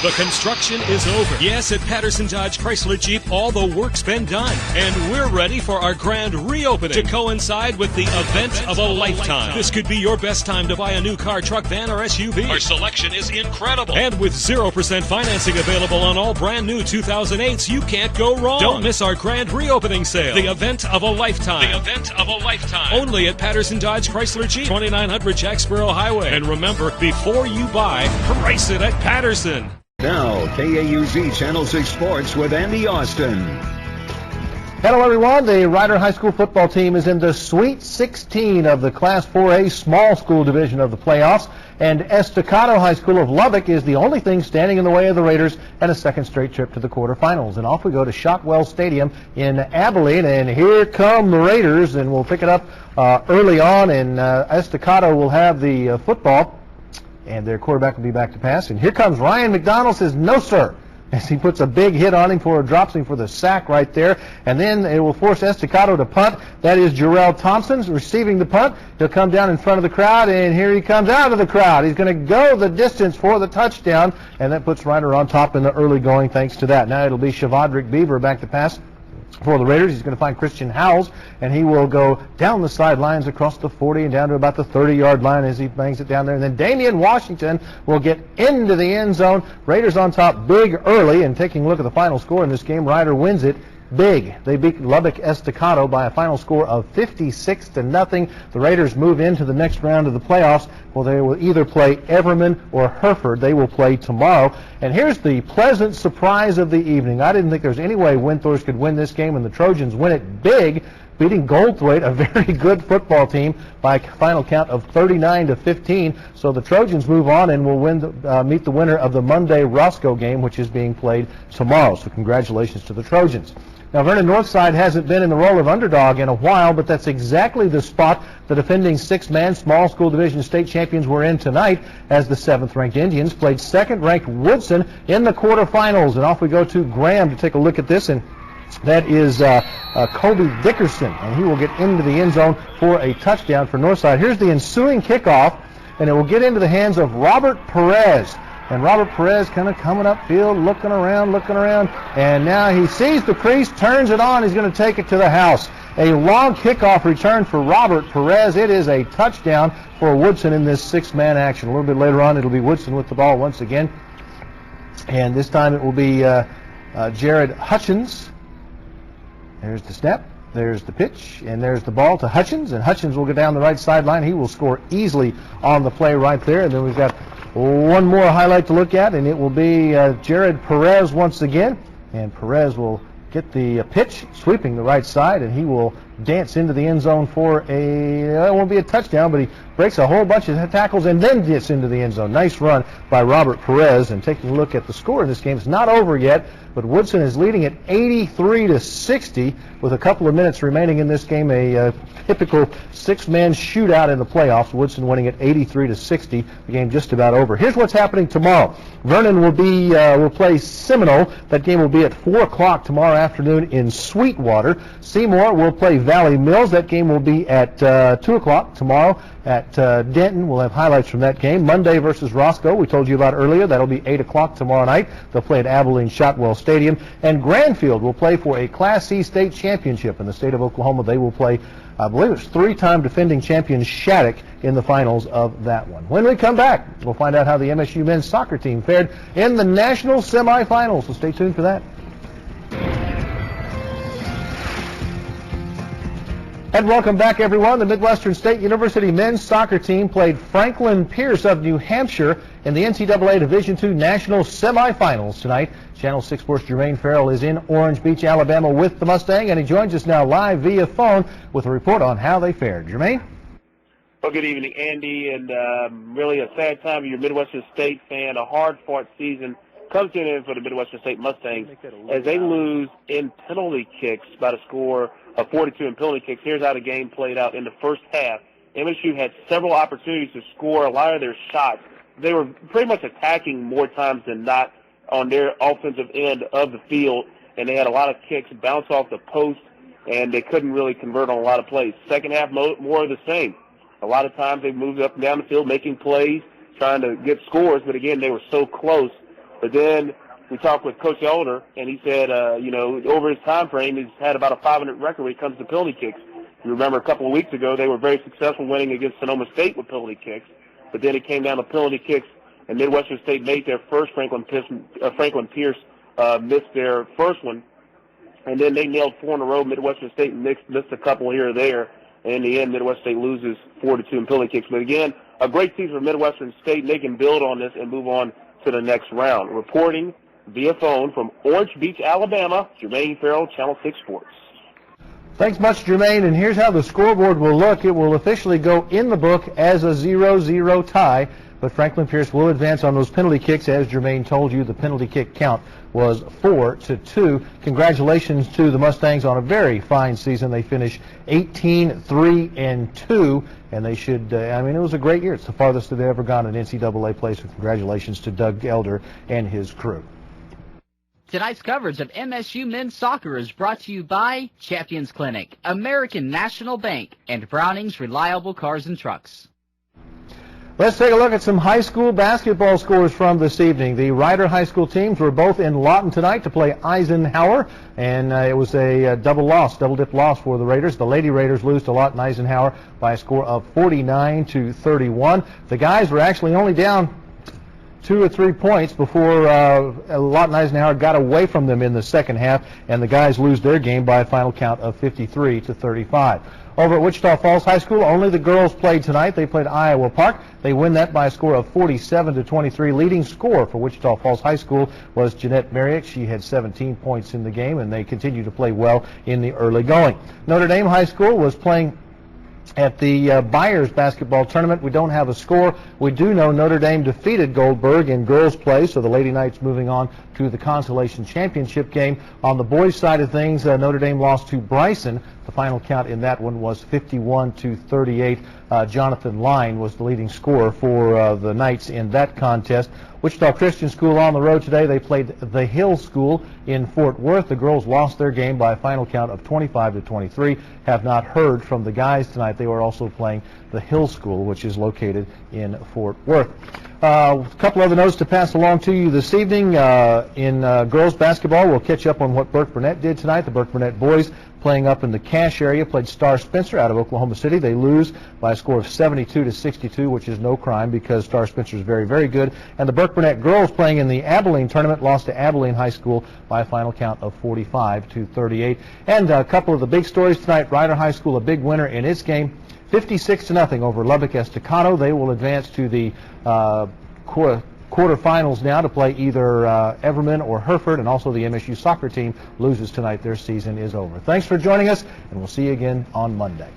The construction is over. Yes, at Patterson Dodge Chrysler Jeep, all the work's been done. And we're ready for our grand reopening to coincide with the event of a lifetime. This could be your best time to buy a new car, truck, van, or SUV. Our selection is incredible. And with 0% financing available on all brand new 2008s, you can't go wrong. Don't miss our grand reopening sale. The event of a lifetime. The event of a lifetime. Only at Patterson Dodge Chrysler Jeep, 2900 Jacksboro Highway. And remember, before you buy, price it at Patterson. Now, KAUZ Channel 6 Sports with Andy Austin. Hello, everyone. The Ryder High School football team is in the Sweet 16 of the Class 4A small school division of the playoffs, and Estacado High School of Lubbock is the only thing standing in the way of the Raiders and a second straight trip to the quarterfinals. And off we go to Shotwell Stadium in Abilene, and here come the Raiders, and we'll pick it up early on, and Estacado will have the football, and their quarterback will be back to pass. And here comes Ryan McDonald, says no, sir, as he puts a big hit on him drops him for the sack right there. And then it will force Estacado to punt. That is Jarrell Thompson receiving the punt. He'll come down in front of the crowd, and here he comes out of the crowd. He's going to go the distance for the touchdown, and that puts Ryder on top in the early going thanks to that. Now it'll be Shavadrick Beaver back to pass for the Raiders. He's going to find Christian Howells, and he will go down the sidelines across the 40 and down to about the 30-yard line as he bangs it down there. And then Damian Washington will get into the end zone. Raiders on top big early, and taking a look at the final score in this game, Ryder wins it big. They beat Lubbock Estacado by a final score of 56-0. The Raiders move into the next round of the playoffs. Well, they will either play Everman or Hereford. They will play tomorrow. And here's the pleasant surprise of the evening. I didn't think there was any way Windthorst could win this game, and the Trojans win it big, beating Goldthwaite, a very good football team, by a final count of 39-15. So the Trojans move on and will meet the winner of the Monday Roscoe game, which is being played tomorrow. So congratulations to the Trojans. Now, Vernon Northside hasn't been in the role of underdog in a while, but that's exactly the spot the defending six-man small school division state champions were in tonight, as the 7th-ranked Indians played 2nd-ranked Woodson in the quarterfinals. And off we go to Graham to take a look at this, and that is Kobe Dickerson, and he will get into the end zone for a touchdown for Northside. Here's the ensuing kickoff, and it will get into the hands of Robert Perez. And Robert Perez kind of coming upfield, looking around, and now he sees the crease, turns it on, he's going to take it to the house. A long kickoff return for Robert Perez. It is a touchdown for Woodson in this six-man action. A little bit later on, it'll be Woodson with the ball once again. And this time it will be Jared Hutchins. There's the snap, there's the pitch, and there's the ball to Hutchins. And Hutchins will go down the right sideline. He will score easily on the play right there. And then we've got one more highlight to look at, and it will be Jared Perez once again. And Perez will get the pitch, sweeping the right side, and he will dance into the end zone for it won't be a touchdown, but he breaks a whole bunch of tackles and then gets into the end zone. Nice run by Robert Perez. And taking a look at the score in this game, it's not over yet, but Woodson is leading at 83-60 with a couple of minutes remaining in this game. A typical six-man shootout in the playoffs. Woodson winning at 83-60. The game just about over. Here's what's happening tomorrow. Vernon will play Seminole. That game will be at 4 o'clock tomorrow afternoon in Sweetwater. Seymour will play Valley Mills. That game will be at 2 o'clock tomorrow at Denton. We'll have highlights from that game. Monday versus Roscoe, we told you about earlier. That'll be 8 o'clock tomorrow night. They'll play at Abilene Shotwell Stadium. And Granfield will play for a Class C state championship in the state of Oklahoma. They will play, I believe it's 3-time defending champion Shattuck in the finals of that one. When we come back, we'll find out how the MSU men's soccer team fared in the national semifinals. So stay tuned for that. And welcome back, everyone. The Midwestern State University men's soccer team played Franklin Pierce of New Hampshire in the NCAA Division II national semifinals tonight. Channel 6 Sports' Jermaine Farrell is in Orange Beach, Alabama with the Mustang, and he joins us now live via phone with a report on how they fared. Jermaine? Well, good evening, Andy, and really a sad time for your Midwestern State fan. A hard-fought season comes to an end for the Midwestern State Mustangs as they lose in penalty kicks by the score of 42 in penalty kicks. Here's how the game played out in the first half. MSU had several opportunities to score a lot of their shots. They were pretty much attacking more times than not on their offensive end of the field, and they had a lot of kicks bounce off the post, and they couldn't really convert on a lot of plays. Second half, more of the same. A lot of times they moved up and down the field making plays, trying to get scores, but again, they were so close But then we talked with Coach Elder, and he said, over his time frame, he's had about a 500 record when it comes to penalty kicks. You remember a couple of weeks ago, they were very successful winning against Sonoma State with penalty kicks, but then it came down to penalty kicks, and Midwestern State made their first. Franklin Pierce missed their first one, and then they nailed 4 in a row. Midwestern State missed a couple here or there, and in the end, Midwestern State loses 4-2 in penalty kicks. But again, a great season for Midwestern State. They can build on this and move on to the next round. Reporting via phone from Orange Beach, Alabama, Jermaine Farrell, Channel 6 Sports. Thanks much, Jermaine. And here's how the scoreboard will look. It will officially go in the book as a 0-0 tie, but Franklin Pierce will advance on those penalty kicks. As Jermaine told you, the penalty kick count was 4-2. Congratulations to the Mustangs on a very fine season. They finished 18-3-2, and they should, it was a great year. It's the farthest they've ever gone in NCAA play, so congratulations to Doug Elder and his crew. Tonight's coverage of MSU men's soccer is brought to you by Champions Clinic, American National Bank, and Browning's Reliable Cars and Trucks. Let's take a look at some high school basketball scores from this evening. The Ryder High School teams were both in Lawton tonight to play Eisenhower, and it was a double-dip loss for the Raiders. The Lady Raiders lose to Lawton Eisenhower by a score of 49-31. The guys were actually only down 2 or 3 points before Lawton Eisenhower got away from them in the second half, and the guys lose their game by a final count of 53-35. Over at Wichita Falls High School, only the girls played tonight. They played Iowa Park. They win that by a score of 47-23. Leading scorer for Wichita Falls High School was Jeanette Marriott. She had 17 points in the game, and they continue to play well in the early going. Notre Dame High School was playing at the Byers basketball tournament. We don't have a score. We do know Notre Dame defeated Goldberg in girls play, so the Lady Knights moving on to the consolation championship game. On the boys side of things, Notre Dame lost to Bryson. The final count in that one was 51-38. Jonathan Line was the leading scorer for the Knights in that contest. Wichita Christian School on the road today. They played the Hill School in Fort Worth. The girls lost their game by a final count of 25-23. Have not heard from the guys tonight. They were also playing the Hill School, which is located in Fort Worth. A couple other notes to pass along to you this evening. In girls basketball, we'll catch up on what Burke Burnett did tonight. The Burke Burnett boys playing up in the Cache area played Star Spencer out of Oklahoma City. They lose by a score of 72-62, which is no crime because Star Spencer is very, very good. And the Burke Burnett girls playing in the Abilene tournament lost to Abilene High School by a final count of 45-38. And a couple of the big stories tonight. Ryder High School, a big winner in its game, 56-0 over Lubbock Estacado. They will advance to the quarterfinals now to play either Everman or Hereford, and also the MSU soccer team loses tonight. Their season is over. Thanks for joining us, and we'll see you again on Monday.